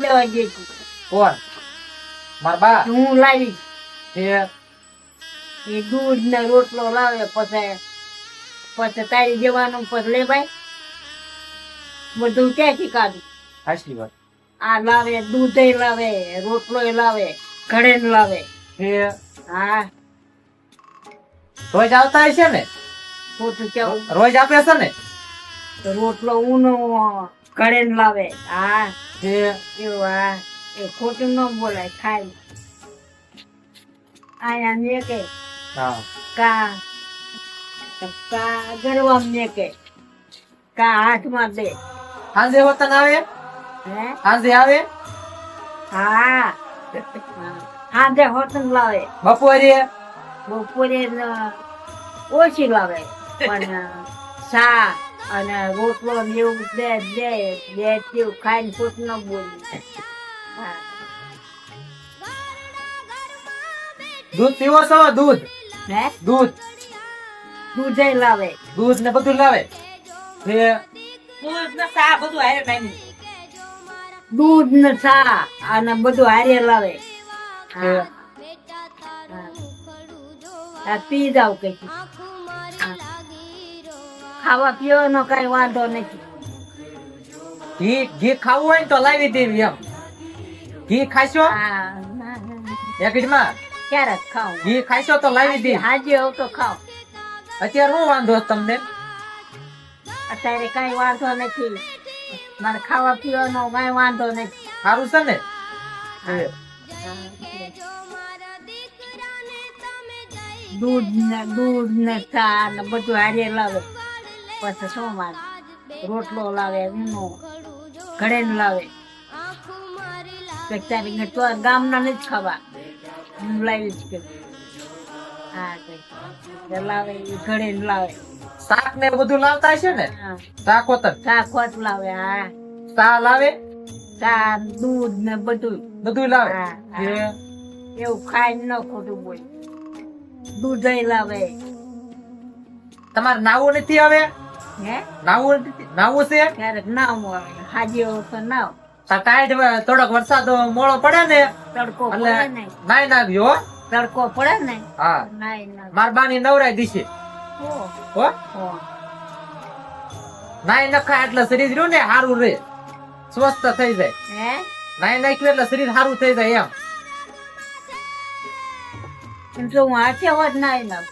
લેવા ગઈ હતી. કોણ? માર બા. હું લાવી એ એ દૂધ ને રોટલો લાવે પછી તારી જવાનું પછી લે ભાઈ બધું ક્યાંથી કાઢું. હાચી વાત. આ લાવે દૂધ લાવે રોટલો લાવે ઘડે લાવે. એ હા રોજ આવતા હશે ને? ખોટું કેવું? રોજ આપે છે ને? તો રોટલો ઊનો ઘડે લાવે. હા એ એવું. હા એ ખોટું ન બોલાય. ખાય આયા ને કે હા કા કા ગરવા ને કે કા હાથમાં દે. સાંજે વતન આવે? હે સાંજે આવે? હા હાજે હોતન લાવે. બપોરે? બપોરે ઓછી લાવે પણ ચા અને રોટલો ને એવું દે દે દે તેવું ખાઈને ખોટ ન બોલી. હા દૂધ પીવો છો? દૂધ હે દૂધ દૂધે લાવે. દૂધ ને બધું લાવે. એ દૂધ ને ચા બધું હારે નાખી. દૂધ ને ચા અને બધું હારે લાવે. હા હા પી જાવ કે ખાવા પીવાનો કઈ વાંધો નથી. ઘી ઘી ખાવું હોય ને તો લાવી દેવી એમ. ઘી ખાશો હા એકડીમાં? ક્યારેક ખાવ ઘી ખાશો તો લાવી દે. હાજે હોવ તો ખાવ. અત્યારે શું વાંધો છે તમને? અત્યારે કઈ વાંધો નથી. મારે ખાવા પીવાનો કઈ વાંધો નથી. સારું છે ને? એ દૂધ ને ચા ને બધું હારે લાવે. પછી શું મારે રોટલો લાવે ઊનો ઘડે લાવે. તારી તો ગામના નથી ખાવા હું લાવીશ કે. હા કઈ લાવે ઘડે લાવે. શાક ને બધું લાવતા હશે ને? હા શાક હોતન ચા ખોટ લાવે. હા ચા લાવે? ચા દૂધ ને બધું બધું લાવે. હા, હા. એ એવું ખાઈ ન ખોટું બોલ. દૂધ લાવે. તમારે નાવું નથી હવે? હે નાવું નાવું છે? ક્યારેક નાવ આવે હાજી હોવ તો નાવ. ટાઈટ થોડોક વરસાદ મોડો પડે ને તડકો એટલે પડે ને નાઈ નાવ્યો. તડકો પડે ને હા નાઈ ના. માર બાની નવરાઈ દીશે હો. નાઈ નખાય એટલે શરીર રહ્યું ને સારું રહે, સ્વસ્થ થઈ જાય. હે નાઈ નાખ્યું એટલે શરીર સારું થઈ જાય એમ તો હું હાથે હોત નાઈ નાખ.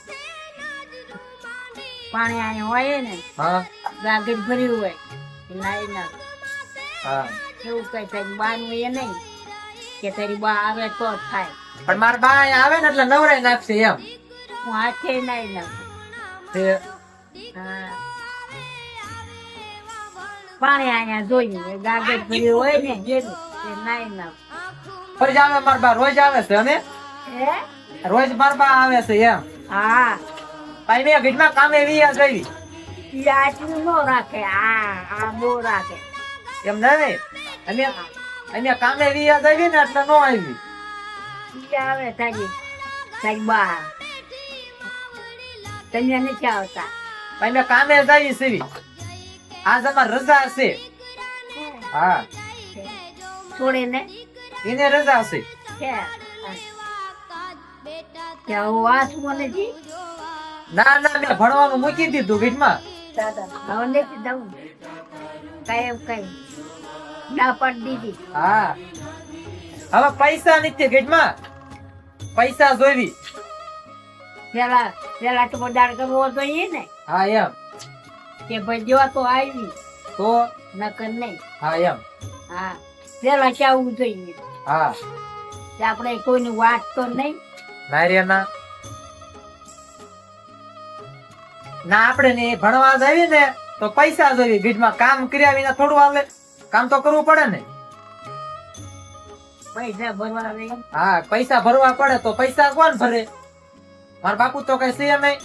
પાણી અહીંયા હોય ને હા ગાગર ભર્યું હોય નાઈ નાખ. હા એવું કઈ તારી બા નું એ નહીં કે તારી બા આવે તો જ થાય. પણ માર બા અહીંયા આવે ને એટલે નવરાઈ નાખશે એમ. હું હાથે નાઈ નાખ. તે હા પાણી અહીંયા જોઈએ ગાગર ભર્યું હોય ને એ નાઈ નાખ. રોજ આવે માર બા, રોજ આવે છે અને હે રોજ માર બા આવે છે એમ. હા ભાઈ મેં ઘીટમાં કામે વિયા જઈ ઈ આટલું નો રાખે. આ બહુ રાખે. એમ નહીં અમે અમે કામે વિયા જઈ ને એટલે નો આવી. ઈ આવે તારી બા. તમે નથી આવતા. ભાઈ મેં કામે જઈ સીવી. આજ અમાર રજા છે. હા છોડે ને એને રજા છે. ત્યાં વાંચવું નથી. ના ના મેં ભણવાનું મૂકી દીધું ઘીટમાં. હવે નથી દઉં કઈ ના પાડી દીધી. હા હવે પૈસા નથી ઘીટમાં, પૈસા જોઈવી. પેલા તો બજાર કરવો જોઈએ ને હા એમ કે ભાઈ જો તો આવી તો નકર નહીં. હા એમ હા પેલા ચાવવું જોઈએ. હા કે આપણે કોઈની વાત તો નહીં. ના રે ના ના આપણે ને ભણવા જાવી ને તો પૈસા જોઈવી. ઘીટમાં કામ કર્યા વિના થોડું આવે? કામ તો કરવું પડે ને. પૈસા ભરવા નહીં. હા પૈસા ભરવા પડે તો પૈસા કોણ ભરે? મારા બાપુ તો કઈ છે નહીં.